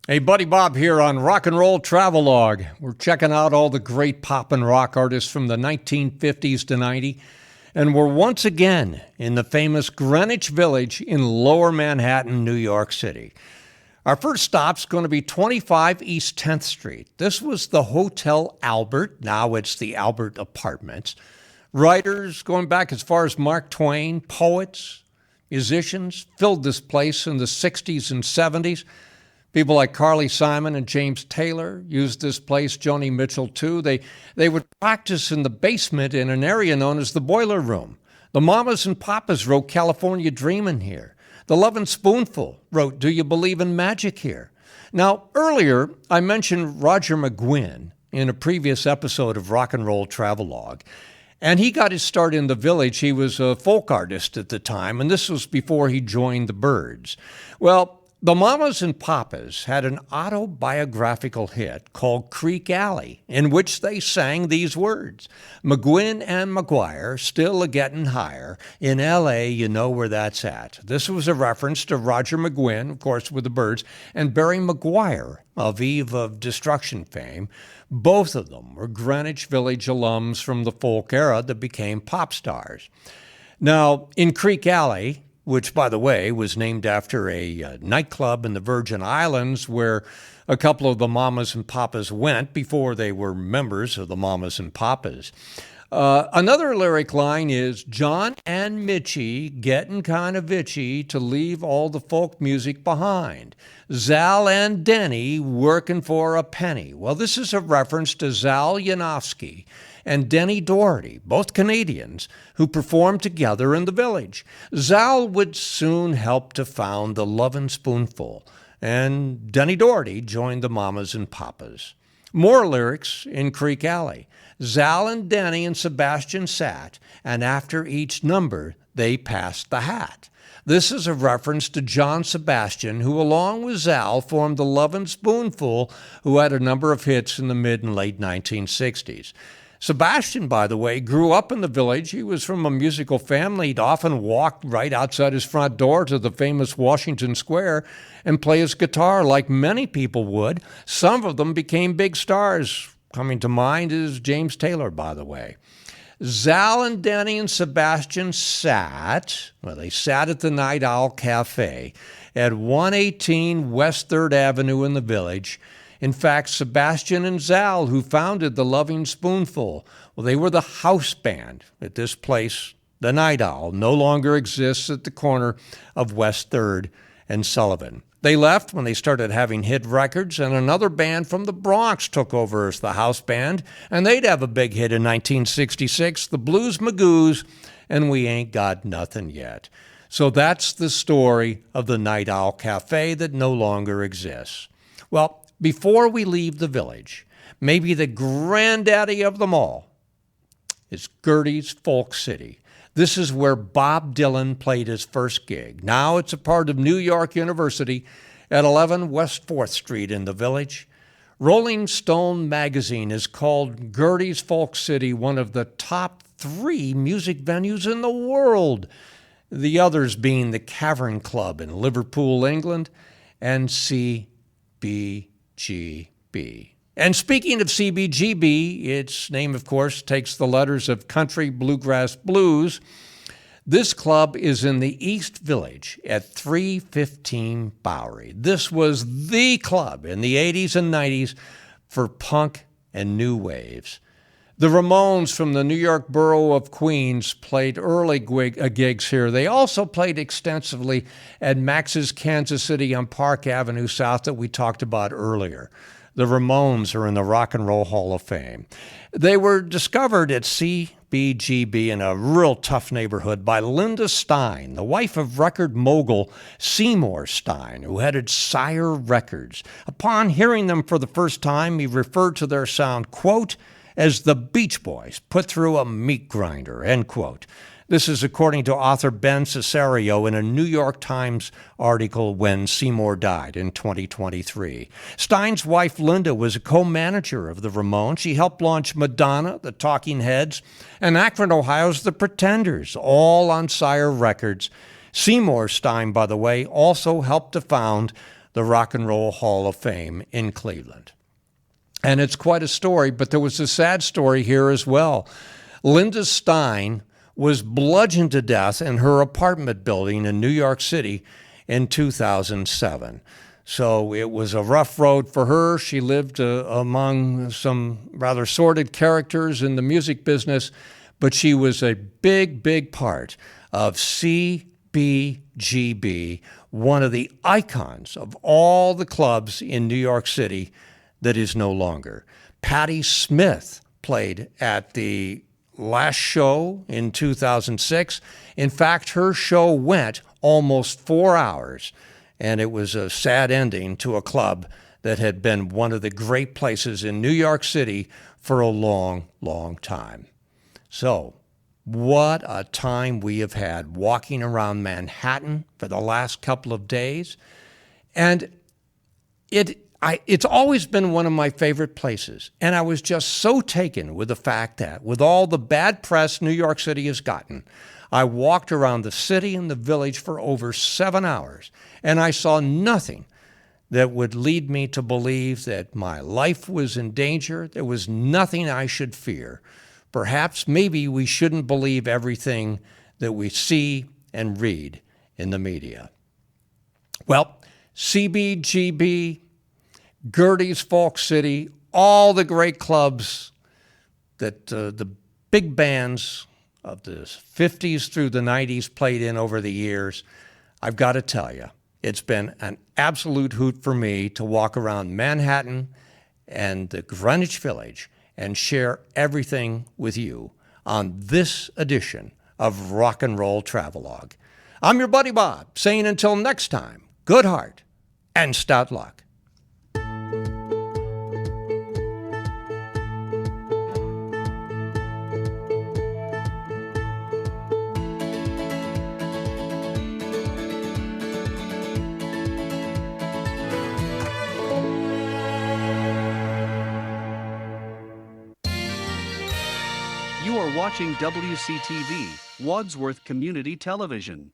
Hey, Buddy Bob here on Rock and Roll Travelogue. We're checking out all the great pop and rock artists from the 1950s to 90, and we're once again in the famous Greenwich Village in Lower Manhattan, New York City. Our first stop's going to be 25 East 10th Street. This was the Hotel Albert. Now it's the Albert Apartments. Writers going back as far as Mark Twain, poets, musicians filled this place in the 60s and 70s. People like Carly Simon and James Taylor used this place, Joni Mitchell too. They would practice in the basement in an area known as the Boiler Room. The Mamas and Papas wrote California Dreamin' here. The Lovin' Spoonful wrote Do You Believe in Magic here. Now, earlier I mentioned Roger McGuinn in a previous episode of Rock and Roll Travelogue. And he got his start in the Village. He was a folk artist at the time, and this was before he joined the Byrds. Well, the Mamas and Papas had an autobiographical hit called Creek Alley, in which they sang these words. McGuinn and McGuire, still a-getting higher. In L.A., you know where that's at. This was a reference to Roger McGuinn, of course, with the Byrds, and Barry McGuire of Eve of Destruction fame. Both of them were Greenwich Village alums from the folk era that became pop stars. Now, in Creek Alley, which, by the way, was named after a nightclub in the Virgin Islands where a couple of the Mamas and Papas went before they were members of the Mamas and Papas. Another lyric line is, John and Mitchie getting kind of itchy to leave all the folk music behind. Zal and Denny working for a penny. Well, this is a reference to Zal Yanofsky and Denny Doherty, both Canadians, who performed together in the Village. Zal would soon help to found the Lovin' Spoonful, and Denny Doherty joined the Mamas and Papas. More lyrics in Creek Alley. Zal and Denny and Sebastian sat, and after each number, they passed the hat. This is a reference to John Sebastian, who along with Zal formed the Lovin' Spoonful, who had a number of hits in the mid and late 1960s. Sebastian, by the way, grew up in the Village. He was from a musical family. He'd often walk right outside his front door to the famous Washington Square and play his guitar like many people would. Some of them became big stars. Coming to mind is James Taylor, by the way. Zal and Denny and Sebastian sat at the Night Owl Cafe at 118 West 3rd Avenue in the Village. In fact, Sebastian and Zal, who founded the Lovin' Spoonful, well, they were the house band at this place. The Night Owl no longer exists at the corner of West 3rd and Sullivan. They left when they started having hit records, and another band from the Bronx took over as the house band, and they'd have a big hit in 1966, the Blues Magoos, and We Ain't Got Nothing Yet. So that's the story of the Night Owl Cafe that no longer exists. Well, before we leave the Village, maybe the granddaddy of them all is Gertie's Folk City. This is where Bob Dylan played his first gig. Now it's a part of New York University at 11 West 4th Street in the Village. Rolling Stone magazine has called Gertie's Folk City one of the top 3 music venues in the world, the others being the Cavern Club in Liverpool, England, and CBGB. And speaking of CBGB, its name, of course, takes the letters of Country Bluegrass Blues. This club is in the East Village at 315 Bowery. This was the club in the 80s and 90s for punk and new waves. The Ramones from the New York borough of Queens played early gigs here. They also played extensively at Max's Kansas City on Park Avenue South that we talked about earlier. The Ramones are in the Rock and Roll Hall of Fame. They were discovered at CBGB in a real tough neighborhood by Linda Stein, the wife of record mogul Seymour Stein, who headed Sire Records. Upon hearing them for the first time, he referred to their sound, quote, as the Beach Boys put through a meat grinder, end quote. This is according to author Ben Cesario in a New York Times article when Seymour died in 2023. Stein's wife, Linda, was a co-manager of the Ramones. She helped launch Madonna, the Talking Heads, and Akron, Ohio's The Pretenders, all on Sire Records. Seymour Stein, by the way, also helped to found the Rock and Roll Hall of Fame in Cleveland. And it's quite a story, but there was a sad story here as well. Linda Stein was bludgeoned to death in her apartment building in New York City in 2007. So it was a rough road for her. She lived among some rather sordid characters in the music business, but she was a big, big part of CBGB, one of the icons of all the clubs in New York City that is no longer. Patti Smith played at the last show in 2006. In fact, her show went almost 4 hours, and it was a sad ending to a club that had been one of the great places in New York City for a long, long time. So, what a time we have had walking around Manhattan for the last couple of days. And it's always been one of my favorite places. And I was just so taken with the fact that with all the bad press New York City has gotten, I walked around the city and the village for over 7 hours, and I saw nothing that would lead me to believe that my life was in danger. There was nothing I should fear. Perhaps maybe we shouldn't believe everything that we see and read in the media. Well, CBGB, Gertie's Folk City, all the great clubs that the big bands of the 50s through the 90s played in over the years, I've got to tell you, it's been an absolute hoot for me to walk around Manhattan and the Greenwich Village and share everything with you on this edition of Rock and Roll Travelogue. I'm your buddy Bob, saying until next time, good heart and stout luck. You are watching WCTV, Wadsworth Community Television.